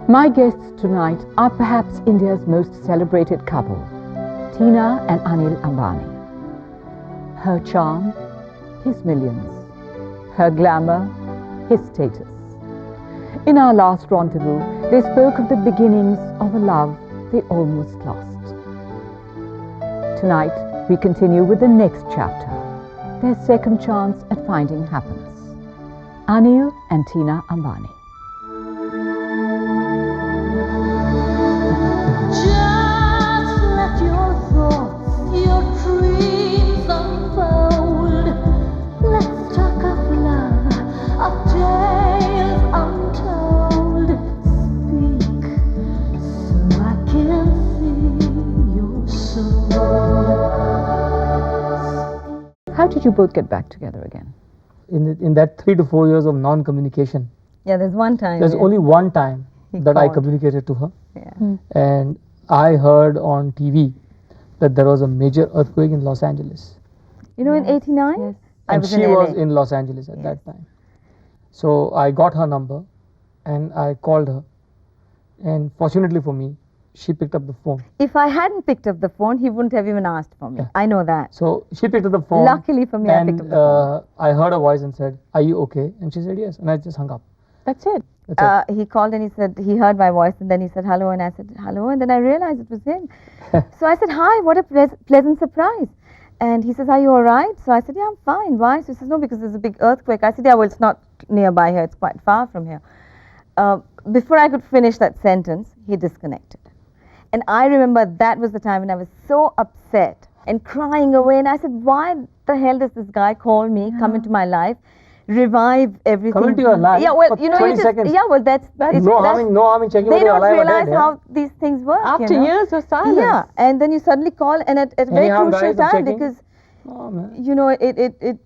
My guests tonight are perhaps India's most celebrated couple, Tina and Anil Ambani. Her charm, his millions. Her glamour, his status. In our last rendezvous, they spoke of the beginnings of a love they almost lost. Tonight, we continue with the next chapter, their second chance at finding happiness. Anil and Tina Ambani. Just let your thoughts, your dreams unfold. Let's talk of love, of tales untold. Speak so I can see your soul. How did you both get back together again? In that 3 to 4 years of non-communication, Yeah, there's one time. there's only one time He that I called. communicated to her, Yeah. and I heard on TV that there was a major earthquake in Los Angeles, You know, in '89, Yes. I and was she in was LA. in Los Angeles at Yes. that time. So I got her number, and I called her, and fortunately for me, she picked up the phone. If I hadn't picked up the phone, he wouldn't have even asked for me. Yeah. I know that. So she picked up the phone. Luckily for me, I and picked up the phone. I heard a voice and said, "Are you okay?" And she said, "Yes," and I just hung up. That's it. That's it. He called and he said, he heard my voice and then he said hello, and I said hello, and then I realized it was him. So I said, hi, what a pleasant surprise. And he says, are you all right? So I said, yeah, I'm fine. Why? So he says, no, because there's a big earthquake. I said, yeah, well, it's not nearby here, it's quite far from here. Before I could finish that sentence, he disconnected. And I remember that was the time when I was so upset and crying away, and I said, why the hell does this guy call me, come into my life, revive everything? Come into your life Yeah, well, for you know, 20 you just, seconds. yeah, well, that's No harm in checking they whether you're don't alive or realize dead. Yeah? how these things work. After you know? years of silence. Yeah, and then you suddenly call, and at a very harm, crucial guys, of time, checking? because Oh, man. you know it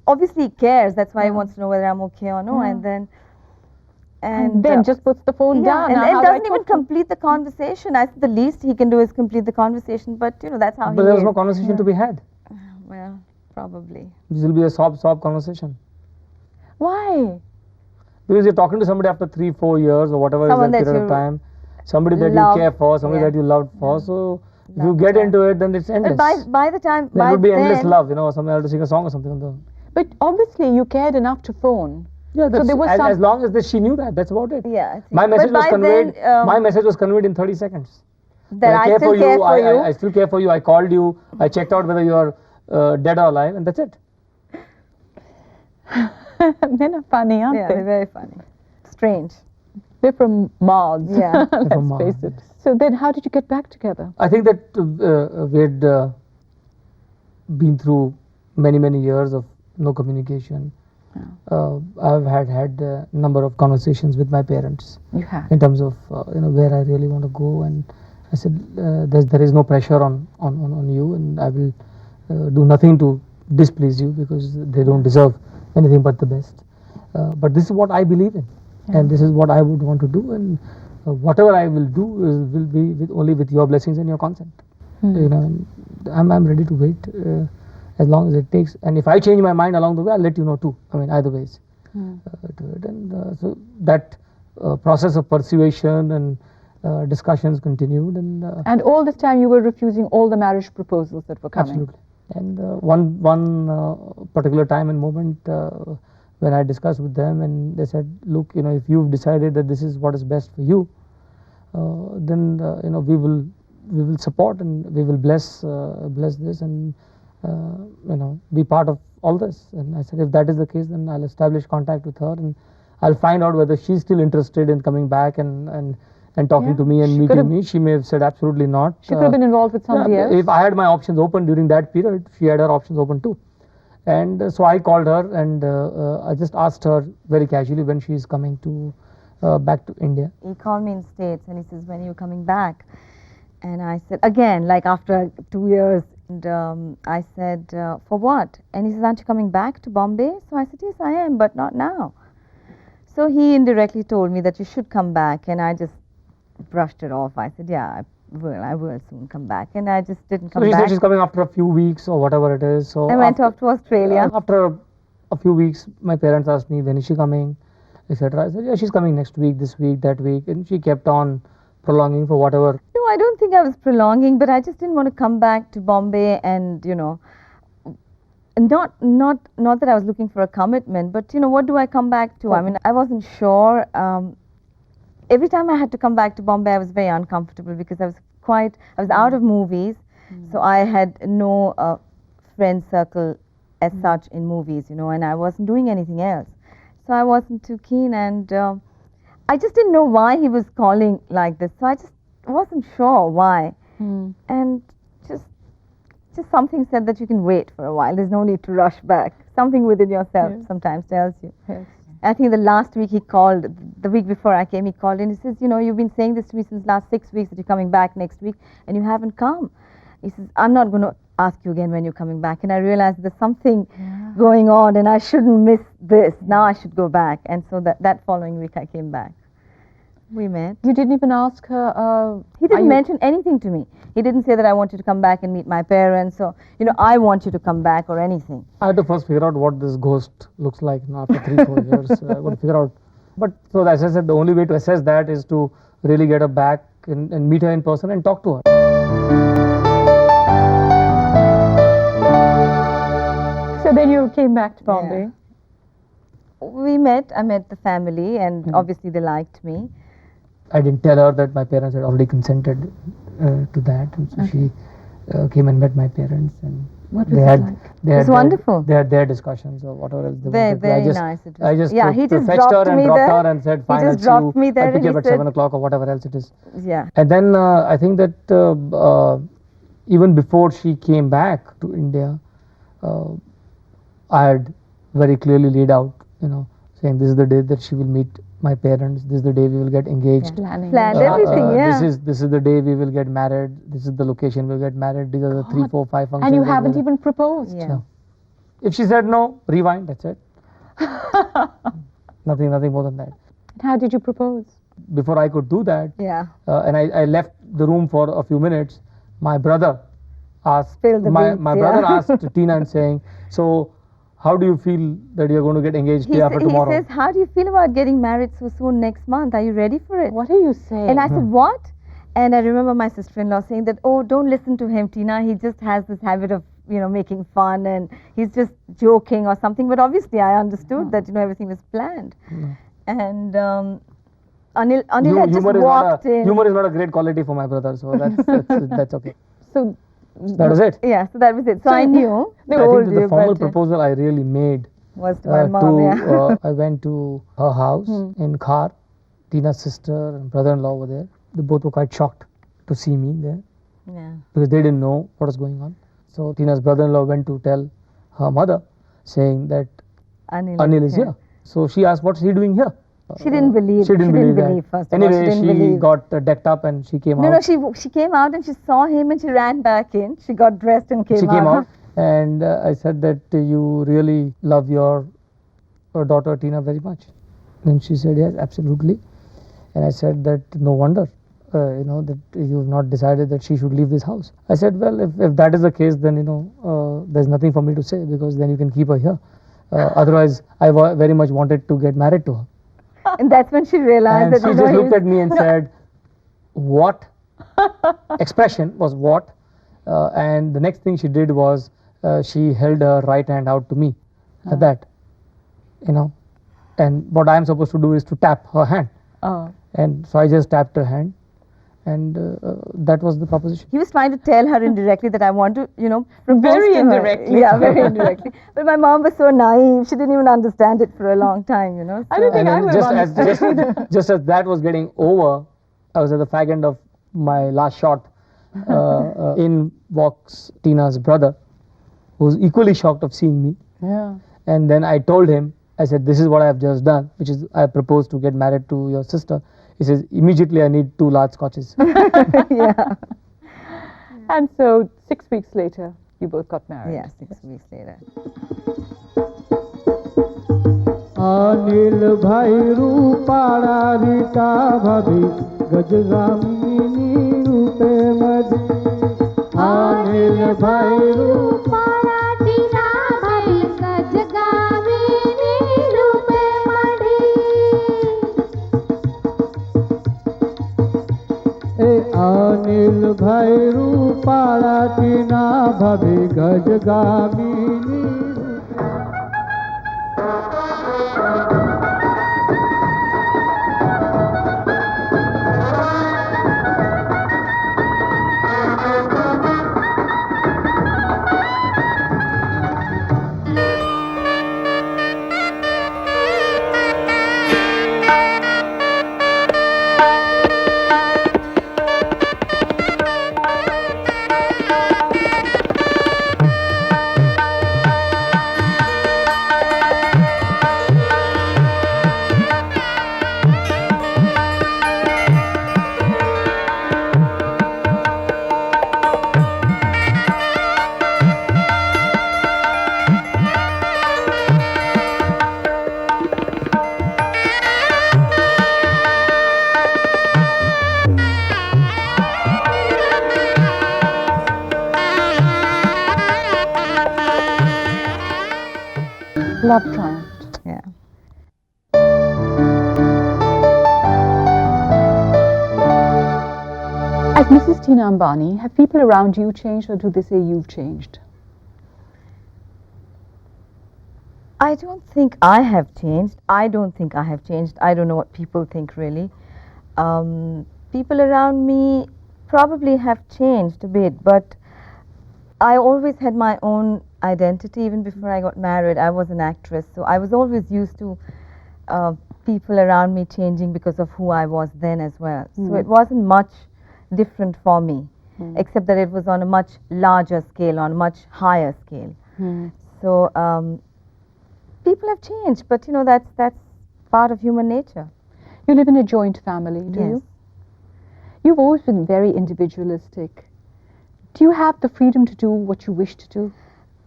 obviously he cares. That's why he wants to know whether I'm okay or no, and then just puts the phone down. and Now, how do I doesn't even talk to him? complete the conversation. I think the least he can do is complete the conversation, but you know that's how But he there was is. no conversation to be had. Well, probably. This will be a sob conversation. Why? Because you're talking to somebody after 3, 4 years or whatever Someone is that that period of you time, somebody that love, you care for, somebody yeah. that you loved for. So if you Love, get yeah. into it, then it's endless. But by the time Then by it would be endless then, love, you know, or something. I have to sing a song or something. But obviously you cared enough to phone. Yeah, that's, there was as long as she knew that, that's about it. Yeah, I think. My message But was by conveyed. then, My message was conveyed in 30 seconds. that I I care still for care you. for you. I still care for you. I called you. I checked out whether you are dead or alive, and that's it. Men are funny, aren't Yeah, they? they're very funny. Strange. They're from Mars. Yeah. Let's from face Mars, it. So then how did you get back together? I think that we had been through many years of no communication. I've had a number of conversations with my parents You have. in terms of where I really want to go, and I said there is no pressure on you, and I will do nothing to displease you because they don't deserve anything but the best. But this is what I believe in, and this is what I would want to do, and whatever I will do will be only with your blessings and your consent. You know, and I'm ready to wait as long as it takes, and if I change my mind along the way, I'll let you know too. I mean, either ways. To it, and so that process of persuasion and discussions continued, And all this time you were refusing all the marriage proposals that were coming. absolutely. And one particular time and moment when I discussed with them, and they said, look, you know, if you've decided that this is what is best for you, then you know, we will support and we will bless this, and you know, be part of all this. And I said, if that is the case, then I'll establish contact with her, and I'll find out whether she's still interested in coming back and talking to me and meeting me. She may have said absolutely not. She could have been involved with somebody else. If I had my options open during that period, she had her options open too. And so I called her, and I just asked her very casually when she is coming to back to India. He called me in States and he says, when are you coming back? And I said, again, like after 2 years, and I said, for what? And he says, aren't you coming back to Bombay? So I said, yes, I am, but not now. So he indirectly told me that you should come back, and I just brushed it off. I said, yeah, I will soon come back, and I just didn't come So she back. said she's coming after a few weeks or whatever it is. So I went off to Australia. after a few weeks, my parents asked me, when is she coming? etc. I said, yeah, she's coming next week, this week, that week, and she kept on prolonging for whatever. No, I don't think I was prolonging, but I just didn't want to come back to Bombay and, not that I was looking for a commitment, but what do I come back to? I mean, I wasn't sure. Every time I had to come back to Bombay, I was very uncomfortable because I was out of movies, so I had no friend circle as such in movies, and I wasn't doing anything else. So I wasn't too keen, and I just didn't know why he was calling like this. So I just wasn't sure why. And just something said that you can wait for a while. There's no need to rush back. Something within yourself sometimes tells you. Yes. I think the last week he called, the week before I came, he called and he says, you've been saying this to me since last 6 weeks that you're coming back next week and you haven't come. He says, I'm not going to ask you again when you're coming back. And I realized there's something going on and I shouldn't miss this. Now I should go back. And so that following week I came back. We met. You didn't even ask her? He didn't mention anything to me. He didn't say that I want you to come back and meet my parents or, I want you to come back or anything. I had to first figure out what this ghost looks like now after 3-4 years. I want to figure out. But so as I said, the only way to assess that is to really get her back and meet her in person and talk to her. So then you came back to Bombay. We met. I met the family and obviously they liked me. I didn't tell her that my parents had already consented to that, and so she came and met my parents, and What was it like? They was wonderful. They had their discussions or whatever else they wanted. Very nice it was. I just Yeah, he just fetched her dropped and me dropped there. her and said, He fine, just I'll dropped see you. me there I'll pick and you he up at said- 7 o'clock or whatever else it is. Yeah. And then I think that even before she came back to India, I had very clearly laid out, saying this is the day that she will meet my parents, this is the day we will get engaged. Planning. Planned everything, yeah. This is the day we will get married, this is the location we'll get married, these are the 3, 4, 5 functions. And you that haven't we'll- even proposed. Yeah. No. If she said no, rewind, that's it. Nothing more than that. How did you propose? Before I could do that, Yeah. and I left the room for a few minutes, my brother asked, Spill the beans, my brother yeah. asked Tina and saying, so how do you feel that you're going to get engaged day after tomorrow? He says, how do you feel about getting married so soon next month? Are you ready for it? What are you saying? And I said, what? And I remember my sister-in-law saying that, oh, don't listen to him, Tina. He just has this habit of, making fun and he's just joking or something. But obviously I understood that, everything was planned. And Anil had just walked in. Humor is not a great quality for my brother, so that's okay. So That was it. Yeah, so that was it. So I knew. I think that the formal proposal I really made was to my mom, yeah. I went to her house in car. Tina's sister and brother-in-law were there. They both were quite shocked to see me there Yeah. because they didn't know what was going on. So Tina's brother-in-law went to tell her mother, saying that Anil is here. So she asked, what's he doing here? She didn't believe. She didn't believe that. First of all. Anyway, She didn't she believe. got decked up and she came out. No, she came out and she saw him and she ran back in. She got dressed and came out. She came out and I said that you really love your daughter Tina very much. And she said, yes, absolutely. And I said that no wonder, that you've not decided that she should leave this house. I said, well, if that is the case, then, there's nothing for me to say because then you can keep her here. Otherwise, I very much wanted to get married to her. And that's when she realized And that, she just looked at me and said, what? Expression was what? And the next thing she did was she held her right hand out to me at that, and what I am supposed to do is to tap her hand. Oh. And so I just tapped her hand and that was the proposition. He was trying to tell her indirectly that I want to, propose Very to her. indirectly. Yeah, very indirectly. But my mom was so naive, she didn't even understand it for a long time, I don't think I would have understood. Just as that was getting over, I was at the fag end of my last shot. In walks Tina's brother, who was equally shocked of seeing me. Yeah. And then I told him, I said, this is what I have just done, which is I proposed to get married to your sister. He says, immediately I need 2 large scotches. Yeah. And so 6 weeks later, you both got married. Yeah, 6 weeks later. Anil भाई रूपाड़ा रीता भाभी गजगामिनी रूपे मधी अनिल भाई रूपाड़ा टीना भाभी गजगामिनी रूपे मधी भाभी Gajgamini Love triumphed. Yeah. As Mrs. Tina Ambani, have people around you changed, or do they say you've changed? I don't think I have changed. I don't think I have changed. I don't know what people think really. People around me probably have changed a bit, but I always had my own identity. Even before I got married, I was an actress, so I was always used to people around me changing because of who I was then as well. So it wasn't much different for me, except that it was on a much larger scale, on a much higher scale. So people have changed, but you know that's part of human nature. You live in a joint family, do Yes. you? You've always been very individualistic. Do you have the freedom to do what you wish to do?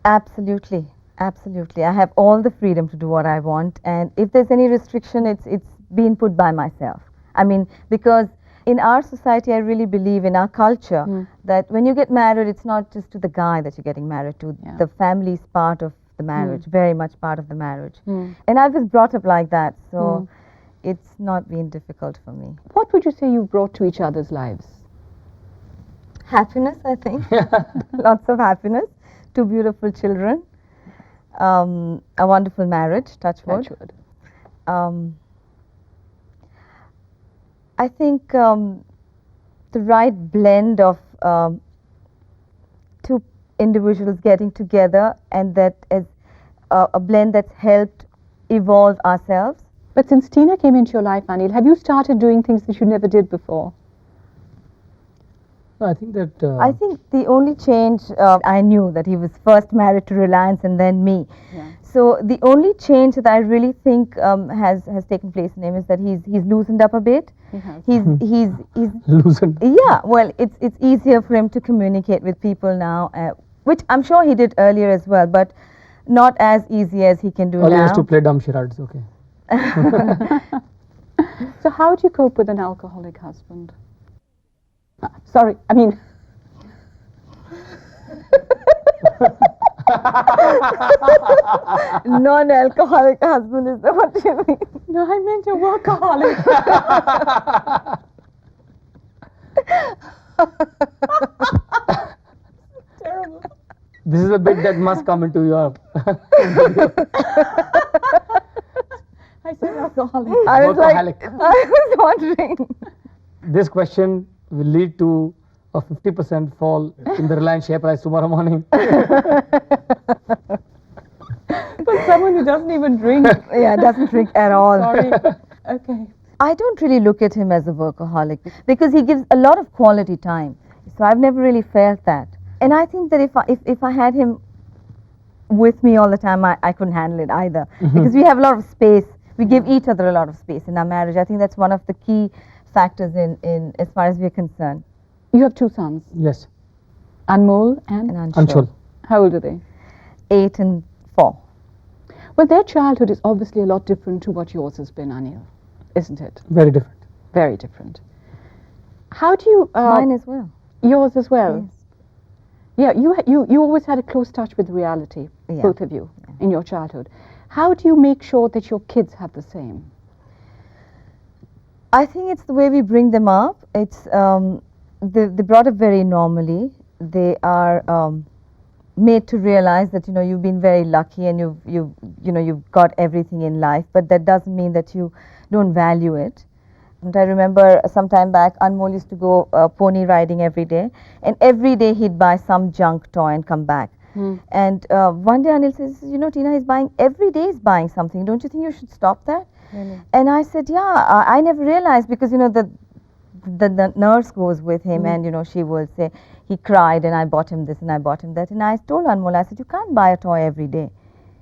Absolutely, absolutely. I have all the freedom to do what I want, and if there's any restriction, it's been put by myself. I mean, because in our society, I really believe in our culture that when you get married, it's not just to the guy that you're getting married to. Yeah. The family's part of the marriage, very much part of the marriage. And I was brought up like that, so it's not been difficult for me. What would you say you've brought to each other's lives? Happiness, I think. Lots of happiness. 2 beautiful children. A wonderful marriage, touch wood. Touch wood. I think the right blend of 2 individuals getting together, and that is a blend that's helped evolve ourselves. But since Tina came into your life, Anil, have you started doing things that you never did before? No, I think that I think the only change, I knew that he was first married to Reliance and then me. Yeah. So the only change that I really think has taken place in him is that he's loosened up a bit. He has. He's loosened. yeah. Well, it's easier for him to communicate with people now, which I'm sure he did earlier as well, but not as easy as he can do All he now. has to play dumb charades. Okay. So how do you cope with an alcoholic husband? Sorry, I mean... Non-alcoholic husband, is that what you mean? No, I meant a workaholic. Terrible. This is a bit that must come into your. I said alcoholic. I was like, Workaholic. I was wondering. This question will lead to a 50% fall in the Reliance share price tomorrow morning. For someone who doesn't even drink. Yeah, doesn't drink at all. Sorry. Okay. I don't really look at him as a workaholic because he gives a lot of quality time. So I've never really felt that. And I think that if I had him with me all the time, I couldn't handle it either. Because we have a lot of space. We give each other a lot of space in our marriage. I think that's one of the key factors in as far as we're concerned. You have 2 sons, Yes. Anmol and And Anshul. how old are they? 8 and 4. Well, their childhood is obviously a lot different to what yours has been, Anil, isn't it? Very different. Very different. How do you... Mine as well. Yours as well? Yes. Yeah, you always had a close touch with reality, Yeah. both of you, in your childhood. How do you make sure that your kids have the same? I think it's the way we bring them up. It's they brought up very normally. They are made to realize that you've been very lucky and you've got everything in life, but that doesn't mean that you don't value it. And I remember some time back, Anmol used to go pony riding every day, and every day he'd buy some junk toy and come back. And one day Anil says, Tina, he's buying, every day he's buying something. Don't you think you should stop that? Really? And I said, yeah, I never realized, because the nurse goes with him, and she will say he cried and I bought him this and I bought him that. And I told Anmol, I said, you can't buy a toy every day.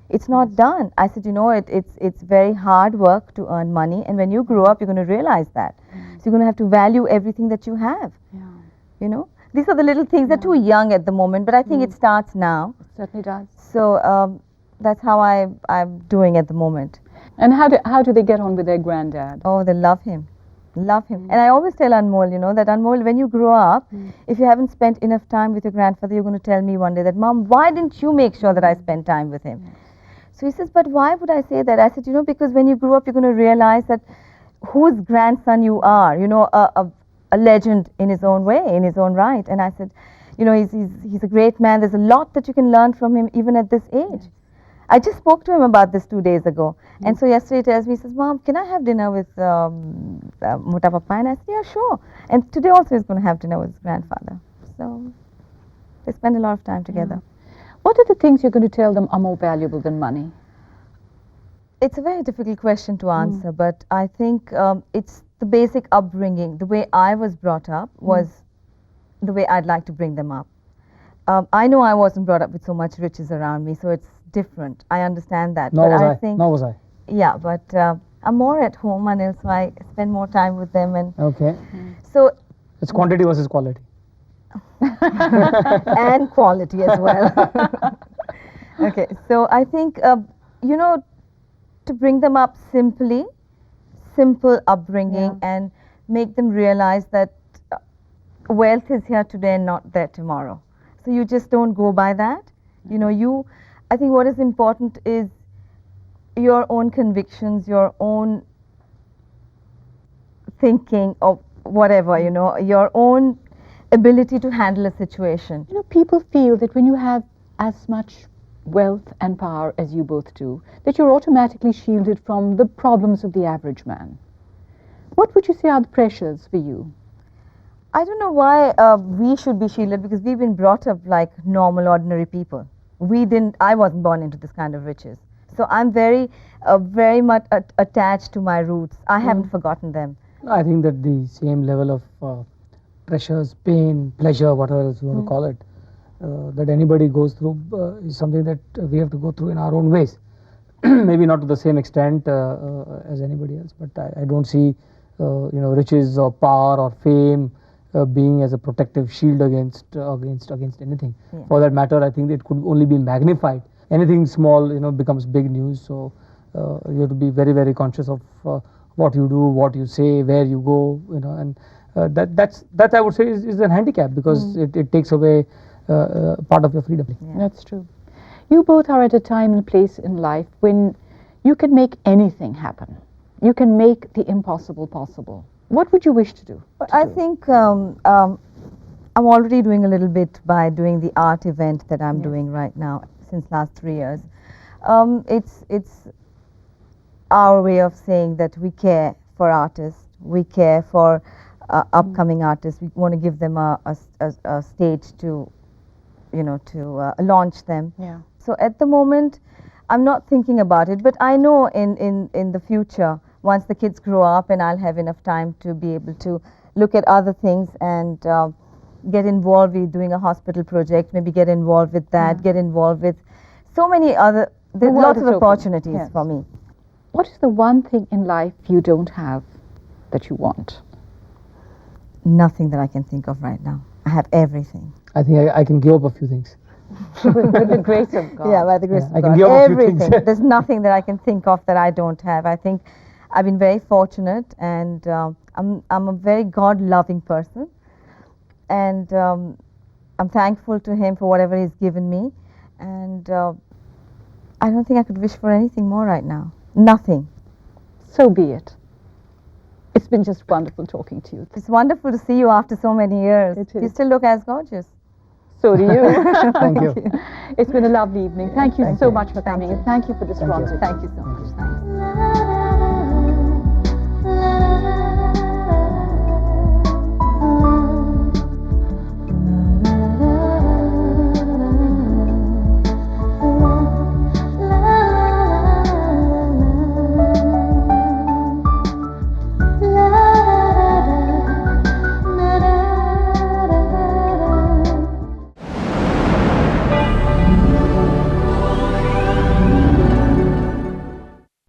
It's not done. I said, it's very hard work to earn money, and when you grow up, you're going to realize that. So you're going to have to value everything that you have. Yeah. These are the little things. They're too young at the moment, but I think it starts now. It certainly does. So that's how I'm doing at the moment. And how do they get on with their granddad? Oh, they love him. Love him. And I always tell Anmol, that Anmol, when you grow up, if you haven't spent enough time with your grandfather, you're going to tell me one day that, Mom, why didn't you make sure that I spent time with him? So he says, but why would I say that? I said, because when you grow up, you're going to realize that whose grandson you are, a legend in his own way, in his own right. And I said, he's a great man. There's a lot that you can learn from him even at this age. I just spoke to him about this 2 days ago. And so yesterday he tells me, he says, Mom, can I have dinner with Mota Papa? And I said, yeah, sure. And today also he's going to have dinner with his grandfather. So they spend a lot of time together. What are the things you're going to tell them are more valuable than money? It's a very difficult question to answer, but I think it's the basic upbringing. The way I was brought up was the way I'd like to bring them up. I know I wasn't brought up with so much riches around me, so it's different. I understand that. Nor but was I. think, Nor was I. Yeah, but I'm more at home, Anil, so I spend more time with them. And Okay. so It's quantity versus quality. and quality as well. Okay, so I think, to bring them up simple upbringing, and make them realize that wealth is here today and not there tomorrow. So you just don't go by that. I think what is important is your own convictions, your own thinking of whatever, your own ability to handle a situation. People feel that when you have as much wealth and power as you both do, that you're automatically shielded from the problems of the average man. What would you say are the pressures for you? I don't know why we should be shielded, because we've been brought up like normal, ordinary people. I wasn't born into this kind of riches. So I'm very much attached to my roots. I haven't forgotten them. I think that the same level of pressures, pain, pleasure, whatever else you want to call it, that anybody goes through is something that we have to go through in our own ways. Maybe not to the same extent as anybody else, but I don't see riches or power or fame being as a protective shield against anything. For that matter, I think it could only be magnified. Anything small, becomes big news. So you have to be very, very conscious of what you do, what you say, where you go, and that I would say is a handicap, because it takes away part of your freedom. That's true. You both are at a time and place in life when you can make anything happen. You can make the impossible possible. What would you wish to do? I think I'm already doing a little bit by doing the art event that I'm doing right now since last 3 years. It's our way of saying that we care for artists, we care for upcoming artists. We want to give them a stage to launch them. Yeah. So at the moment, I'm not thinking about it, but I know in the future, once the kids grow up and I'll have enough time to be able to look at other things and get involved with doing a hospital project, maybe get involved with that, get involved with so many other, there's lots of opportunities for me. What is the one thing in life you don't have that you want? Nothing that I can think of right now. I have everything. I think I can give up a few things. With the grace of God. Yeah, by the grace of I can God. give up a few Everything. things. There's nothing that I can think of that I don't have. I think I've been very fortunate, and I'm a very God-loving person, and I'm thankful to Him for whatever He's given me, and I don't think I could wish for anything more right now. Nothing. So be it. It's been just wonderful talking to you. It's wonderful to see you after so many years. It is. You still look as gorgeous. So do you. Thank you. It's been a lovely evening. Thank you Thank so you. much for coming, and thank you for this Thank you. rendezvous. Thank you so much. Thank you.